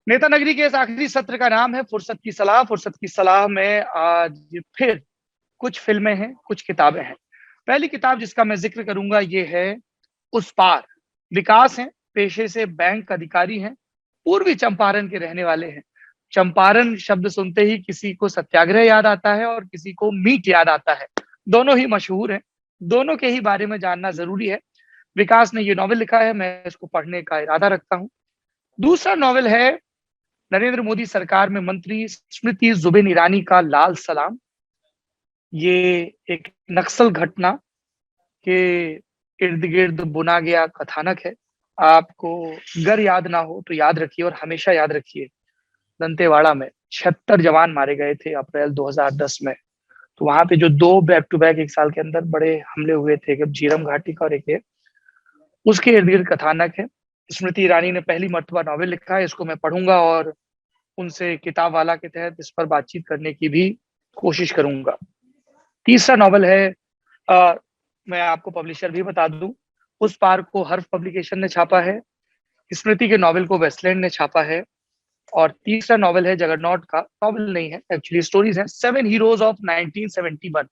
नेता नगरी के इस आखिरी सत्र का नाम है फुर्सत की सलाह। फुर्सत की सलाह में आज फिर कुछ फिल्में हैं, कुछ किताबें हैं। पहली किताब जिसका मैं जिक्र करूंगा ये है उस पार। विकास हैं, पेशे से बैंक अधिकारी हैं, पूर्वी चंपारण के रहने वाले हैं। चंपारण शब्द सुनते ही किसी को सत्याग्रह याद आता है और किसी को मीट याद आता है। दोनों ही मशहूर हैं, दोनों के ही बारे में जानना जरूरी है। विकास ने ये नॉवेल लिखा है, मैं इसको पढ़ने का इरादा रखता हूँ। दूसरा नॉवेल है नरेंद्र मोदी सरकार में मंत्री स्मृति जुबिन ईरानी का लाल सलाम। ये एक नक्सल घटना के इर्द गिर्द बुना गया कथानक है। आपको अगर याद ना हो तो याद रखिए और हमेशा याद रखिए, दंतेवाड़ा में 76 जवान मारे गए थे अप्रैल 2010 में। तो वहां पे जो दो बैक टू बैक एक साल के अंदर बड़े हमले हुए थे, एक झीरम घाटी का और एक ये, उसके इर्द गिर्द कथानक है। स्मृति ईरानी ने पहली मर्तबा नॉवेल लिखा है, इसको मैं पढ़ूंगा और उनसे किताब वाला के तहत इस पर बातचीत करने की भी कोशिश करूंगा। तीसरा नॉवेल है, मैं आपको पब्लिशर भी बता दूं, उस पार को हर्फ पब्लिकेशन ने छापा है। स्मृति के नॉवेल को वेस्टलैंड ने छापा है। और तीसरा नॉवेल है जगरनॉट का, नॉवेल नहीं है एक्चुअली स्टोरीज है, 7 हीरोज ऑफ 1971।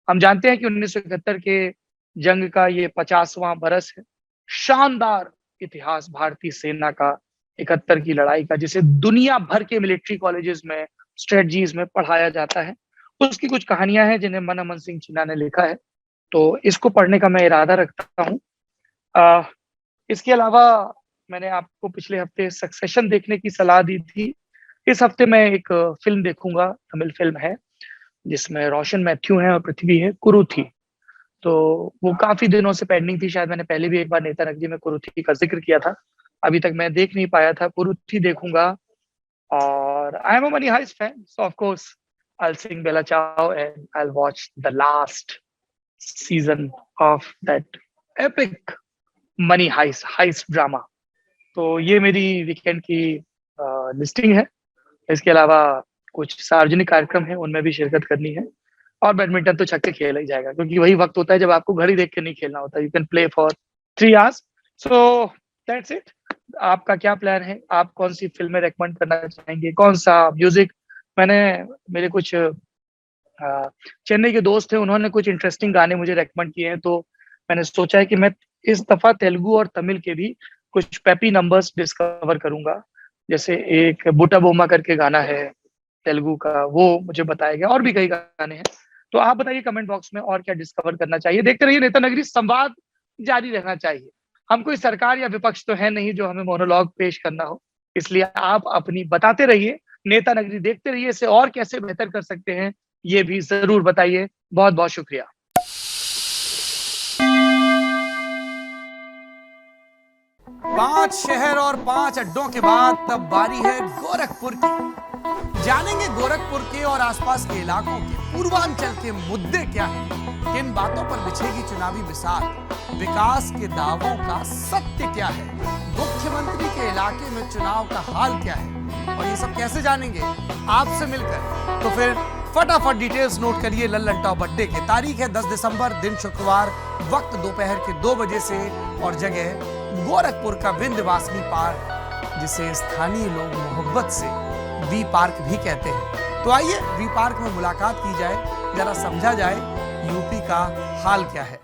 हम जानते हैं कि 1971 के जंग का ये 50वां बरस है। शानदार इतिहास भारतीय सेना का 71 की लड़ाई का, जिसे दुनिया भर के मिलिट्री कॉलेजेस में स्ट्रेटजीज में पढ़ाया जाता है। उसकी कुछ कहानियां हैं जिन्हें मन अमन सिंह चिन्ना ने लिखा है, तो इसको पढ़ने का मैं इरादा रखता हूँ। इसके अलावा मैंने आपको पिछले हफ्ते सक्सेशन देखने की सलाह दी थी। इस हफ्ते मैं एक फिल्म देखूंगा, तमिल फिल्म है जिसमें रोशन मैथ्यू है और पृथ्वी है, कुरुथी। तो वो काफी दिनों से पेंडिंग थी, शायद मैंने पहले भी एक बार नेता नगरी में कुरुथी का जिक्र किया था, अभी तक मैं देख नहीं पाया था। कुरुथी देखूंगा। और I am a Money Heist fan, so of course I will sing Bella Ciao and I will watch the last season of that epic Money Heist drama. तो ये मेरी वीकेंड की लिस्टिंग है। इसके अलावा कुछ सार्वजनिक कार्यक्रम है, उनमें भी शिरकत करनी है। और बैडमिंटन तो छक्के खेला ही जाएगा, क्योंकि वही वक्त होता है जब आपको घड़ी देख के नहीं खेलना होता। You can play for 3 hours। So that's it. आपका क्या प्लान है? आप कौन सी फिल्में रेकमेंड करना चाहेंगे, कौन सा म्यूजिक? मैंने मेरे कुछ चेन्नई के दोस्त थे, उन्होंने कुछ इंटरेस्टिंग गाने मुझे रेकमेंड किए हैं, तो मैंने सोचा है कि मैं इस दफा तेलुगु और तमिल के भी कुछ पेपी नंबर्स डिस्कवर करूंगा। जैसे एक बुटा बोमा करके गाना है तेलुगु का, वो मुझे बताया गया, और भी कई गाने हैं। तो आप बताइए कमेंट बॉक्स में और क्या डिस्कवर करना चाहिए। देखते रहिए नेता नगरी, संवाद जारी रहना चाहिए। हम कोई सरकार या विपक्ष तो है नहीं जो हमें मोनोलॉग पेश करना हो, इसलिए आप अपनी बताते रहिए। नेता नगरी देखते रहिए, इसे और कैसे बेहतर कर सकते हैं ये भी जरूर बताइए। बहुत बहुत शुक्रिया। 5 शहर और 5 अड्डों के बाद तब बारी है गोरखपुर की। जानेंगे गोरखपुर के और आसपास के इलाकों के पूर्वांचल के मुद्दे क्या हैं, किन बातों पर बिछेगी चुनावी बिसात, विकास के दावों का सत्य क्या है, मुख्यमंत्री के इलाके में चुनाव का हाल क्या है, और ये सब कैसे जानेंगे आपसे मिलकर। तो फिर फटाफट डिटेल्स नोट करिए लल्लन टॉप अड्डे के। तारीख है 10 दिसंबर, दिन शुक्रवार, वक्त दोपहर के 2 बजे से, और जगह गोरखपुर का विंध्यवासिनी पार्क, जिसे स्थानीय लोग मोहब्बत से वी पार्क भी कहते हैं। तो आइए वी पार्क में मुलाकात की जाए, जरा समझा जाए यूपी का हाल क्या है।